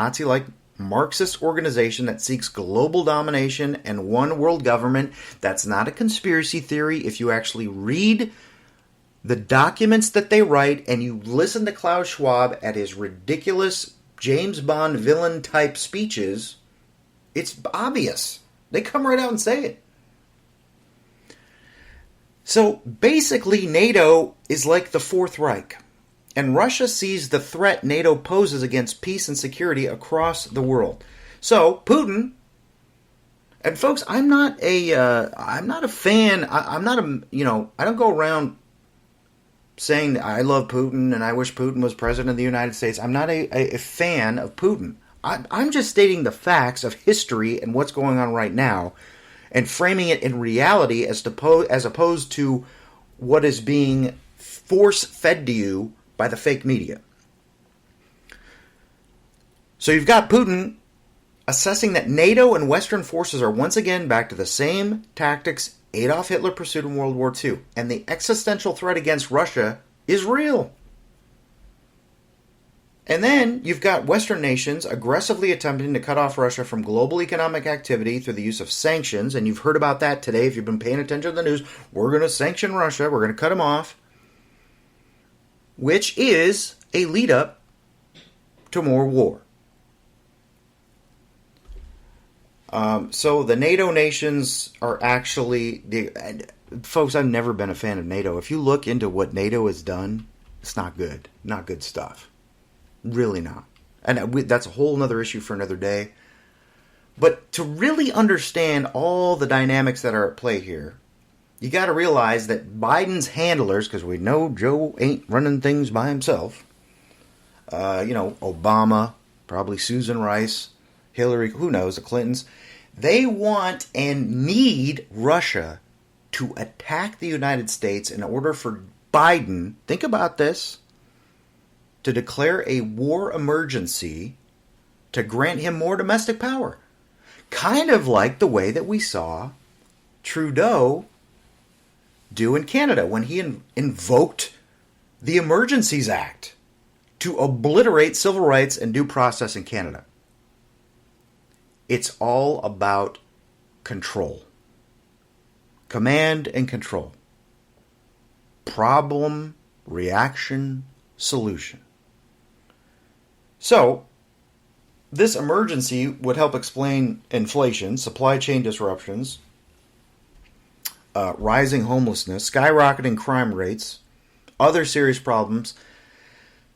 Nazi-like Marxist organization that seeks global domination and one world government. That's not a conspiracy theory. If you actually read the documents that they write and you listen to Klaus Schwab at his ridiculous James Bond villain type speeches, it's obvious. They come right out and say it. So basically, NATO is like the Fourth Reich. And Russia sees the threat NATO poses against peace and security across the world. So Putin, and folks, I'm not a fan. I don't go around saying that I love Putin and I wish Putin was president of the United States. I'm not a fan of Putin. I'm just stating the facts of history and what's going on right now, and framing it in reality as opposed to what is being force-fed to you by the fake media. So you've got Putin assessing that NATO and Western forces are once again back to the same tactics Adolf Hitler pursued in World War II, and the existential threat against Russia is real. And then you've got Western nations aggressively attempting to cut off Russia from global economic activity through the use of sanctions, and you've heard about that today if you've been paying attention to the news. We're going to sanction Russia, we're going to cut them off, which is a lead-up to more war. So the NATO nations are actually... Folks, I've never been a fan of NATO. If you look into what NATO has done, it's not good. Not good stuff. Really not. And that's a whole other issue for another day. But to really understand all the dynamics that are at play here, you got to realize that Biden's handlers, because we know Joe ain't running things by himself, Obama, probably Susan Rice, Hillary, who knows, the Clintons, they want and need Russia to attack the United States in order for Biden, think about this, to declare a war emergency to grant him more domestic power. Kind of like the way that we saw Trudeau do in Canada when he invoked the Emergencies Act to obliterate civil rights and due process in Canada. It's all about control. Command and control. Problem, reaction, solution. So, this emergency would help explain inflation, supply chain disruptions, rising homelessness, skyrocketing crime rates, other serious problems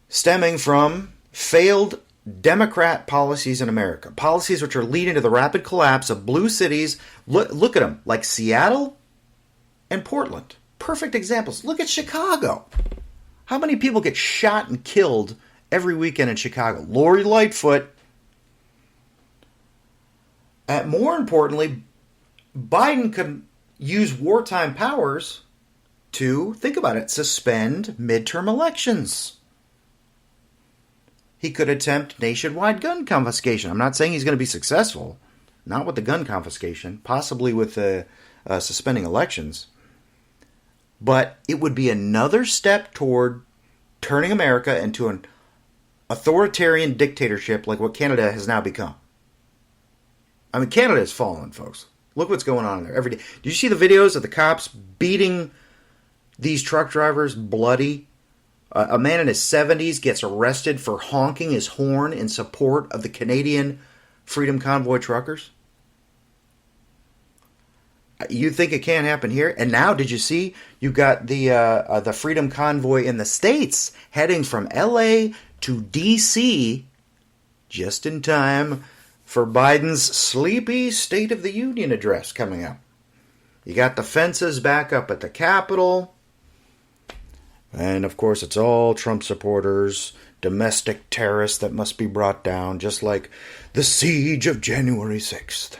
stemming from failed Democrat policies in America. Policies which are leading to the rapid collapse of blue cities. Look at them, like Seattle and Portland. Perfect examples. Look at Chicago. How many people get shot and killed every weekend in Chicago? Lori Lightfoot. And more importantly, Biden could use wartime powers to, think about it, suspend midterm elections. He could attempt nationwide gun confiscation. I'm not saying he's going to be successful. Not with the gun confiscation. Possibly with suspending elections. But it would be another step toward turning America into an authoritarian dictatorship like what Canada has now become. I mean, Canada has fallen, folks. Look what's going on there every day. Did you see the videos of the cops beating these truck drivers bloody? A man in his 70s gets arrested for honking his horn in support of the Canadian Freedom Convoy truckers. You think it can't happen here? And now, did you see? You got the Freedom Convoy in the States heading from L.A. to D.C. just in time for Biden's sleepy State of the Union address coming up. You got the fences back up at the Capitol. And, of course, it's all Trump supporters, domestic terrorists that must be brought down, just like the siege of January 6th.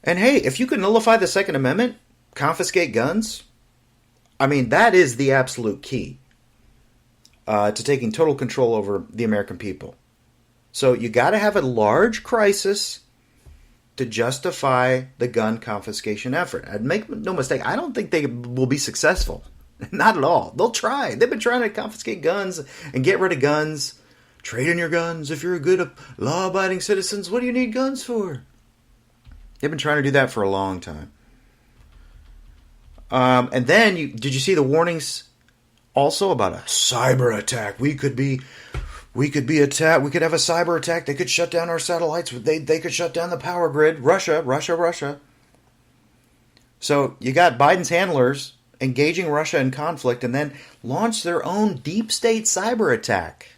And, hey, if you could nullify the Second Amendment, confiscate guns, I mean, that is the absolute key to taking total control over the American people. So you got to have a large crisis to justify the gun confiscation effort. And make no mistake, I don't think they will be successful. Not at all. They'll try. They've been trying to confiscate guns and get rid of guns Trade in your guns if you're a good law-abiding citizens. What do you need guns for? They've been trying to do that for a long time. And then, did you see the warnings also about a cyber attack? We could be attacked. We could have a cyber attack. They could shut down our satellites. They could shut down the power grid. Russia. So you got Biden's handlers engaging Russia in conflict and then launch their own deep state cyber attack.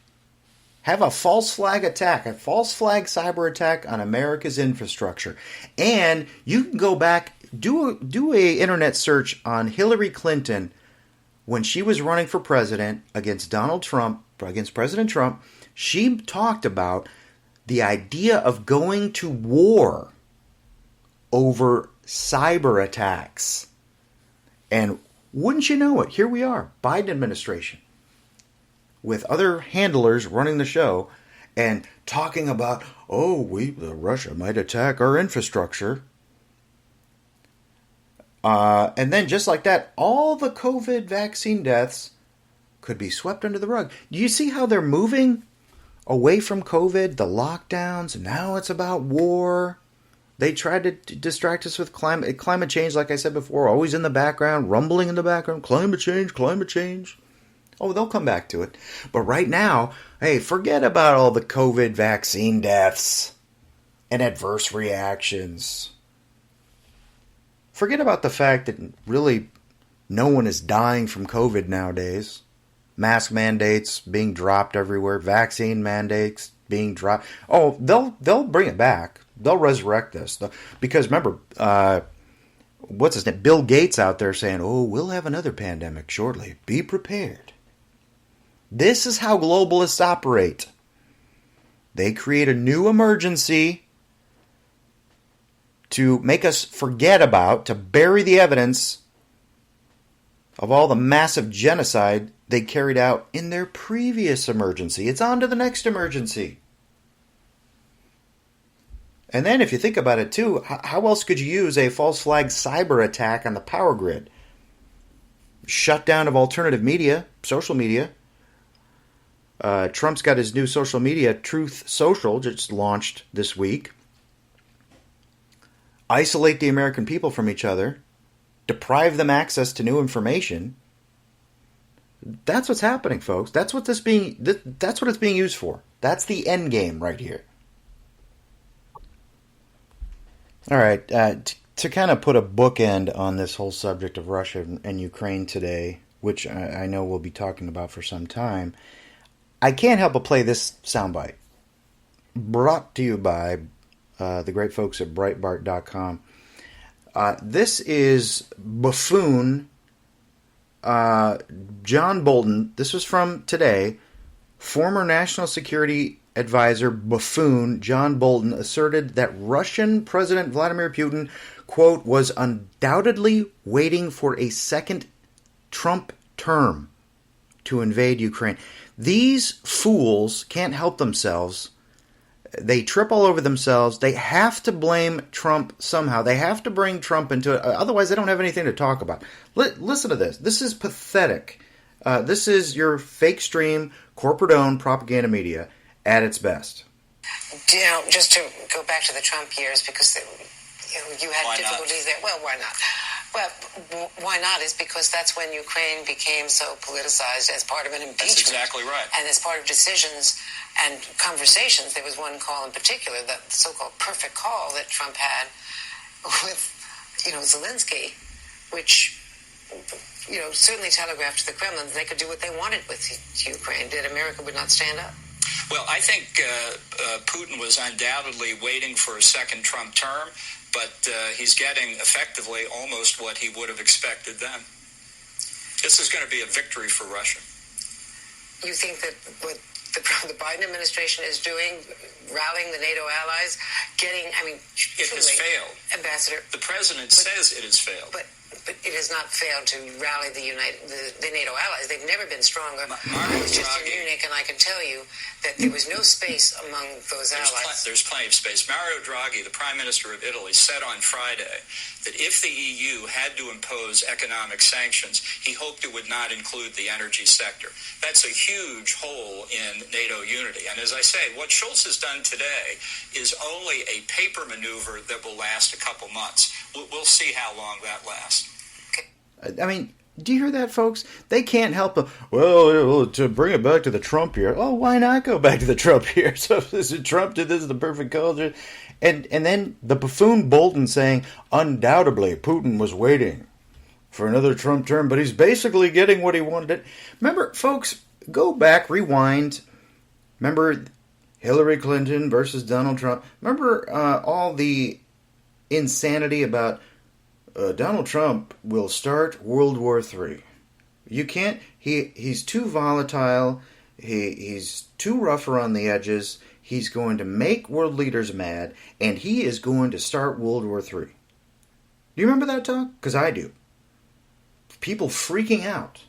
Have a false flag attack, a false flag cyber attack on America's infrastructure. And you can go back, do a internet search on Hillary Clinton when she was running for president against President Trump. She talked about the idea of going to war over cyber attacks. And wouldn't you know it, here we are, Biden administration, with other handlers running the show and talking about, Russia might attack our infrastructure. And then just like that, all the COVID vaccine deaths could be swept under the rug. Do you see how they're moving away from COVID, the lockdowns? Now it's about war. They tried to distract us with climate change, like I said before, always in the background, rumbling in the background, climate change. Oh, they'll come back to it. But right now, hey, forget about all the COVID vaccine deaths and adverse reactions. Forget about the fact that really no one is dying from COVID nowadays. Mask mandates being dropped everywhere. Vaccine mandates being dropped. Oh, they'll bring it back. They'll resurrect this. Because remember, what's his name? Bill Gates out there saying, we'll have another pandemic shortly. Be prepared. This is how globalists operate. They create a new emergency to make us forget about, to bury the evidence of all the massive genocide they carried out in their previous emergency. It's on to the next emergency. And then if you think about it too, how else could you use a false flag cyber attack on the power grid? Shutdown of alternative media, social media. Trump's got his new social media, Truth Social, just launched this week. Isolate the American people from each other. Deprive them access to new information. That's what's happening, folks. That's what it's being used for. That's the end game right here. All right, to kind of put a bookend on this whole subject of Russia and Ukraine today, which I know we'll be talking about for some time, I can't help but play this soundbite. Brought to you by the great folks at Breitbart.com. This is buffoon John Bolton. This was from today. Former National Security Advisor buffoon John Bolton asserted that Russian President Vladimir Putin, quote, was undoubtedly waiting for a second Trump term to invade Ukraine. These fools can't help themselves. They trip all over themselves. They have to blame Trump somehow. They have to bring Trump into it. Otherwise, they don't have anything to talk about. Listen to this. This is pathetic. This is your fake stream, corporate-owned propaganda media at its best. Just to go back to the Trump years, because you had difficulties there. Well, why not? Well, why not is because that's when Ukraine became so politicized as part of an impeachment. That's exactly right. And as part of decisions and conversations. There was one call in particular, the so-called perfect call that Trump had with, Zelensky, which, certainly telegraphed to the Kremlin that they could do what they wanted with Ukraine. That America would not stand up. Well, I think Putin was undoubtedly waiting for a second Trump term, but he's getting effectively almost what he would have expected then. This is going to be a victory for Russia. You think that what the Biden administration is doing, rallying the NATO allies, it has failed. Ambassador. The president says it has failed. But but it has not failed to rally the NATO allies. They've never been stronger. I was just in Munich, and I can tell you that there was no space among those allies. There's plenty of space. Mario Draghi, the Prime Minister of Italy, said on Friday that if the EU had to impose economic sanctions, he hoped it would not include the energy sector. That's a huge hole in NATO unity. And as I say, what Schultz has done today is only a paper maneuver that will last a couple months. We'll see how long that lasts. I mean, do you hear that, folks? They can't help it. Well, to bring it back to the Trump year. Oh, why not go back to the Trump year? So if Trump did this is the perfect culture. And then the buffoon Bolton saying, undoubtedly, Putin was waiting for another Trump term, but he's basically getting what he wanted. Remember, folks, go back, rewind. Remember Hillary Clinton versus Donald Trump. Remember all the insanity about Donald Trump will start World War III. You can't. He's too volatile. He's too rough around the edges. He's going to make world leaders mad, and he is going to start World War III. Do you remember that talk? Because I do. People freaking out.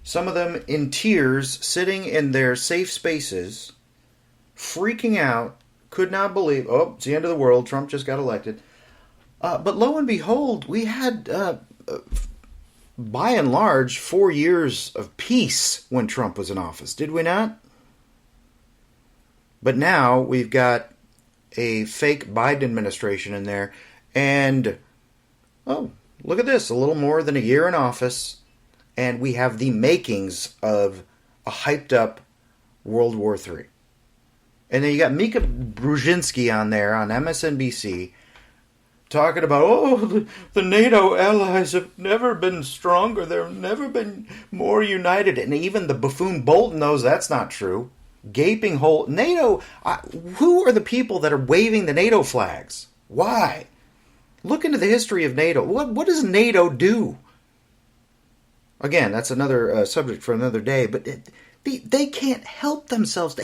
Some of them in tears, sitting in their safe spaces, freaking out, could not believe, oh, it's the end of the world, Trump just got elected. But lo and behold, we had, by and large, 4 years of peace when Trump was in office, did we not? But now we've got a fake Biden administration in there, and, oh, look at this, a little more than a year in office, and we have the makings of a hyped-up World War III. And then you got Mika Brzezinski on there on MSNBC talking about, oh, the NATO allies have never been stronger. They've never been more united. And even the buffoon Bolton knows that's not true. Gaping hole. NATO, who are the people that are waving the NATO flags? Why? Look into the history of NATO. What does NATO do? Again, that's another subject for another day. But they can't help themselves.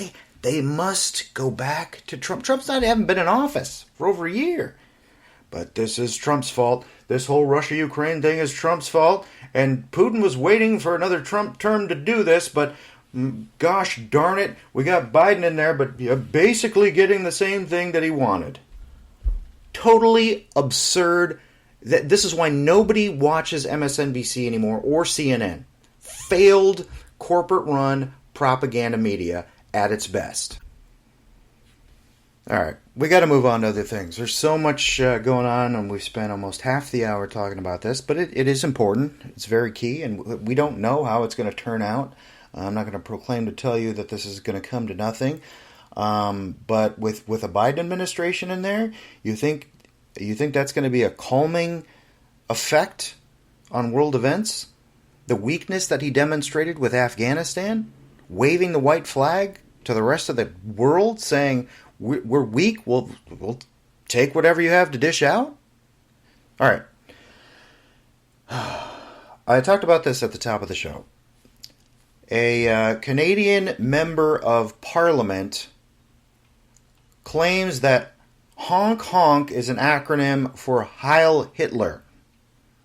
They must go back to Trump. Haven't been in office for over a year. But this is Trump's fault. This whole Russia-Ukraine thing is Trump's fault. And Putin was waiting for another Trump term to do this. But gosh darn it, we got Biden in there, but basically getting the same thing that he wanted. Totally absurd. This is why nobody watches MSNBC anymore or CNN. Failed corporate-run propaganda media at its best. All right, we got to move on to other things. There's so much going on, and we've spent almost half the hour talking about this, but it is important. It's very key, and we don't know how it's going to turn out. I'm not going to proclaim to tell you that this is going to come to nothing. But with a Biden administration in there, you think that's going to be a calming effect on world events? The weakness that he demonstrated with Afghanistan, waving the white flag to the rest of the world, saying we're weak. We'll take whatever you have to dish out. All right. I talked about this at the top of the show. A Canadian member of Parliament claims that honk is an acronym for Heil Hitler.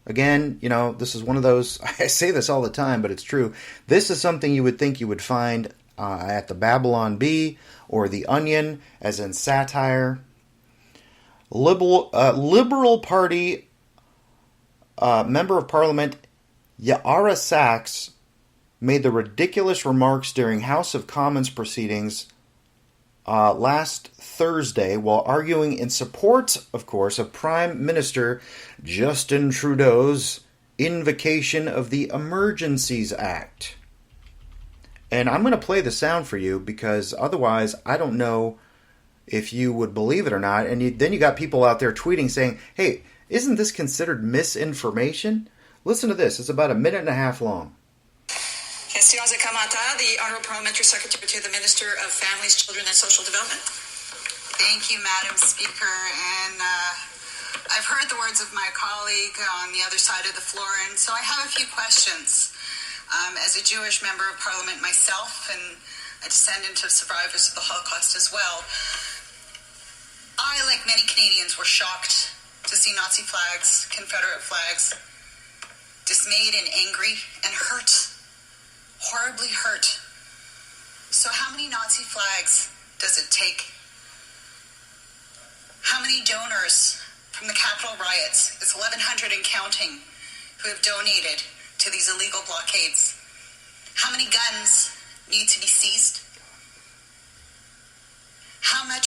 Again, this is one of those, I say this all the time, but it's true. This is something you would think you would find at the Babylon Bee or the Onion, as in satire. Liberal Party Member of Parliament Yara Sachs made the ridiculous remarks during House of Commons proceedings last Thursday while arguing in support, of course, of Prime Minister Justin Trudeau's invocation of the Emergencies Act. And I'm going to play the sound for you because otherwise I don't know if you would believe it or not. And then you got people out there tweeting saying, hey, isn't this considered misinformation? Listen to this. It's about a minute and a half long. Questions et commentaires. The Honourable Parliamentary Secretary to the Minister of Families, Children and Social Development. Thank you, Madam Speaker. And I've heard the words of my colleague on the other side of the floor, and so I have a few questions. As a Jewish member of Parliament myself and a descendant of survivors of the Holocaust as well, I, like many Canadians, were shocked to see Nazi flags, Confederate flags, dismayed and angry and hurt, horribly hurt. So how many Nazi flags does it take? How many donors from the Capitol riots, it's 1,100 and counting, who have donated to these illegal blockades? How many guns need to be seized? How much